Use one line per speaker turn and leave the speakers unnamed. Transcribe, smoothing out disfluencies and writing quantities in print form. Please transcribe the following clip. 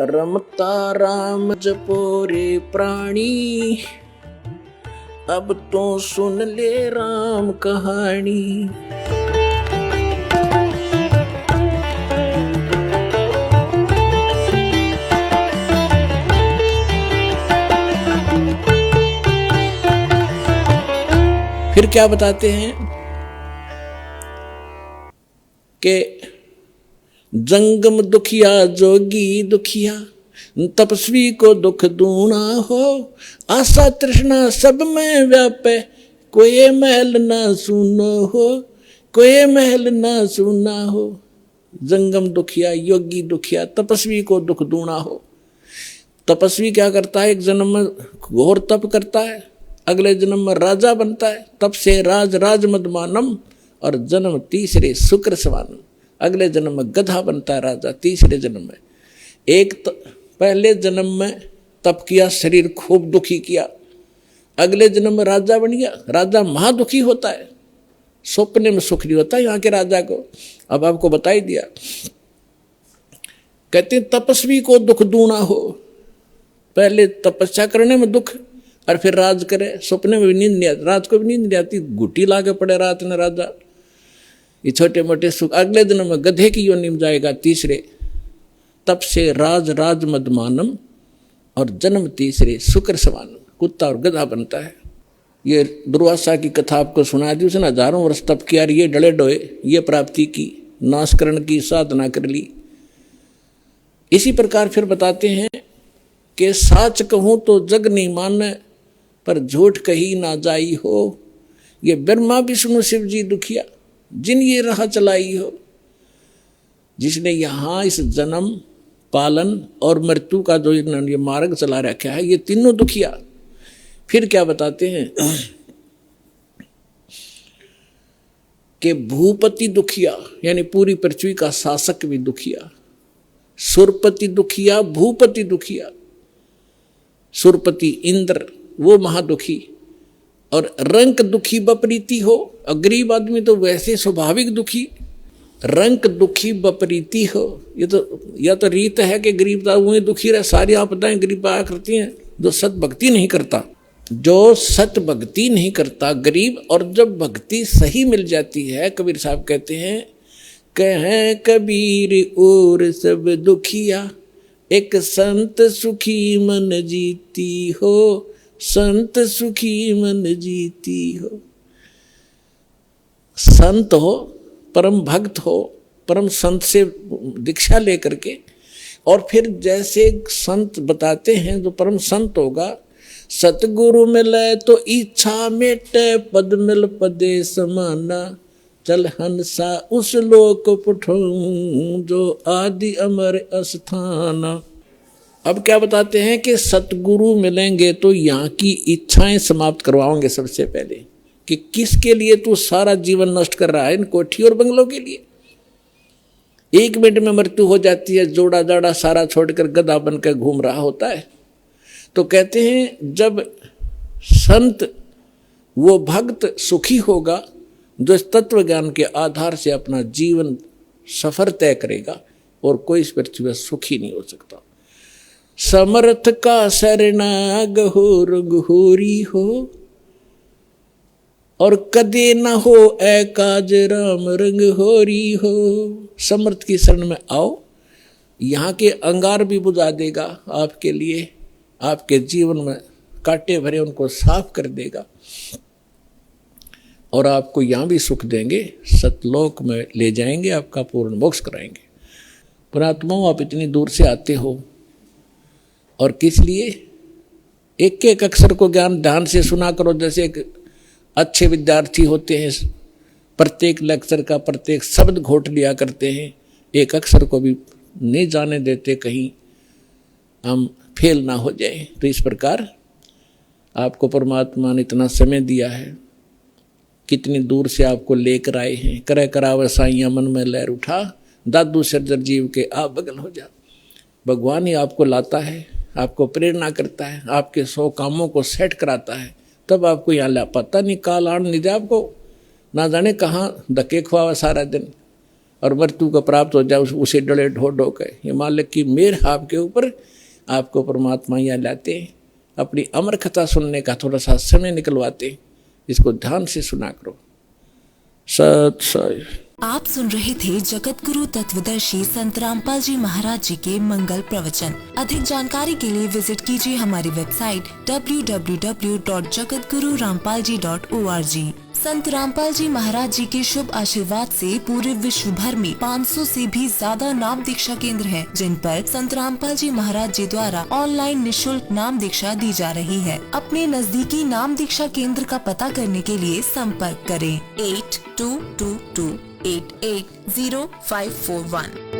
रमता राम जपो रे प्राणी, अब तो सुन ले राम कहानी। फिर क्या बताते हैं कि जंगम दुखिया जोगी दुखिया, तपस्वी को दुख दूना हो, आशा तृष्णा सब में व्यापे, कोई महल ना सुनो हो, कोई महल ना सुना हो। जंगम दुखिया, योगी दुखिया, तपस्वी को दुख दूना हो। तपस्वी क्या करता है? एक जन्म में घोर तप करता है, अगले जन्म में राजा बनता है, तप से राज राज मदमानम, और जन्म तीसरे शुक्र सवानम, अगले जन्म में गधा बनता है राजा तीसरे जन्म में। एक पहले जन्म में तप किया, शरीर खूब दुखी किया, अगले जन्म में राजा बन गया, राजा महादुखी होता है, सपने में सुख नहीं होता यहाँ के राजा को। अब आपको बता ही दिया। कहते तपस्वी को दुख दूना हो, पहले तपस्या करने में दुख, और फिर राज करे, सपने में भी नींद नहीं आती, रात को भी नींद नहीं आती, घुटी लाके पड़े रात में राजा, ये छोटे मोटे सुख। अगले दिन में गधे की योनि में जाएगा तीसरे, तप से राज राज मदमानम, और जन्म तीसरे शुक्र सवानम, कुत्ता और गधा बनता है। ये दुर्वासा की कथा आपको सुना दी, उसने हजारों वर्ष तप किया, ये डले डोए, ये प्राप्ति की, नाशकरण की साधना कर ली। इसी प्रकार फिर बताते हैं कि साच कहूं तो जग नहीं माने, पर झूठ कही ना जाई हो। ये ब्रह्मा विष्णु शिव जी दुखिया, जिन ये राह चलाई हो, जिसने यहाँ इस जन्म पालन और मृत्यु का जो ये मार्ग चला रखा है, ये तीनों दुखिया। फिर क्या बताते हैं कि भूपति दुखिया, यानी पूरी पृथ्वी का शासक भी दुखिया, सुरपति दुखिया, भूपति दुखिया। सुरपति इंद्र वो महादुखी, और रंक दुखी बपरीती हो, और गरीब आदमी तो वैसे स्वाभाविक दुखी। रंक दुखी बपरीती हो, ये तो या तो रीत है कि गरीब वही दुखी रहे, सारी आपदाएं गरीब आया करती हैं। जो सत भक्ति नहीं करता, जो सत भक्ति नहीं करता गरीब, और जब भक्ति सही मिल जाती है, कबीर साहब कहते हैं, कहें कबीर और सब दुखिया, एक संत सुखी मन जीती हो, संत सुखी मन जीती हो। संत हो, परम भक्त हो, परम संत से दीक्षा लेकर के, और फिर जैसे संत बताते हैं, जो परम संत होगा, सतगुरु मिले तो इच्छा मेटे, पद मिल पदे समाना, चल हंसा उस लोक पठाऊं, जो आदि अमर अस्थाना। अब क्या बताते हैं कि सतगुरु मिलेंगे तो यहाँ की इच्छाएं समाप्त करवाओगे सबसे पहले, कि किसके लिए तू सारा जीवन नष्ट कर रहा है, इन कोठी और बंगलों के लिए। एक मिनट में मृत्यु हो जाती है, जोड़ा जाड़ा सारा छोड़कर गधा बनकर घूम रहा होता है। तो कहते हैं जब संत वो भक्त सुखी होगा, जो इस तत्व ज्ञान के आधार से अपना जीवन सफर तय करेगा, और कोई इस पृथ्वी पर सुखी नहीं हो सकता। समर्थ का शरणाग हो रघुहोरी हो, और कदे न हो ए काज राम रंग होरी हो। समर्थ की शरण में आओ, यहाँ के अंगार भी बुझा देगा आपके लिए, आपके जीवन में कांटे भरे उनको साफ कर देगा, और आपको यहाँ भी सुख देंगे, सतलोक में ले जाएंगे, आपका पूर्ण मोक्ष कराएंगे। पुरात्माओं, आप इतनी दूर से आते हो, और किस लिए? एक एक अक्षर को ज्ञान ध्यान से सुना करो। जैसे एक अच्छे विद्यार्थी होते हैं, प्रत्येक लेक्चर का प्रत्येक शब्द घोट लिया करते हैं, एक अक्षर को भी नहीं जाने देते कहीं हम फेल ना हो जाए। तो इस प्रकार आपको परमात्मा ने इतना समय दिया है, कितनी दूर से आपको लेकर आए हैं। करे करावे साइयां मन में लहर उठा, दादू सर्जर जीव के आप बगल हो जा। भगवान ही आपको लाता है, आपको प्रेरणा करता है, आपके 100 कामों को सेट कराता है, तब आपको यहाँ ला। पता नहीं काल आड़ नहीं दे आपको, ना जाने कहाँ धक्के खुआवा सारा दिन। और मृत्यु को प्राप्त हो जाए उसे डरे ढो ढो के। ये मालिक की मेर आपके ऊपर, आपको परमात्मा यहाँ लाते, अपनी अमर कथा सुनने का थोड़ा सा समय निकलवाते, इसको ध्यान से सुना करो। सत साई।
आप सुन रहे थे जगत गुरु तत्वदर्शी संत रामपाल जी महाराज जी के मंगल प्रवचन। अधिक जानकारी के लिए विजिट कीजिए हमारी वेबसाइट www.jagatgururampalji.org। संत रामपाल जी महाराज जी के शुभ आशीर्वाद से पूरे विश्व भर में 500 से भी ज्यादा नाम दीक्षा केंद्र हैं, जिन पर संत रामपाल जी महाराज जी द्वारा ऑनलाइन निशुल्क नाम दीक्षा दी जा रही है। अपने नजदीकी नाम दीक्षा केंद्र का पता करने के लिए संपर्क करें 8222880541।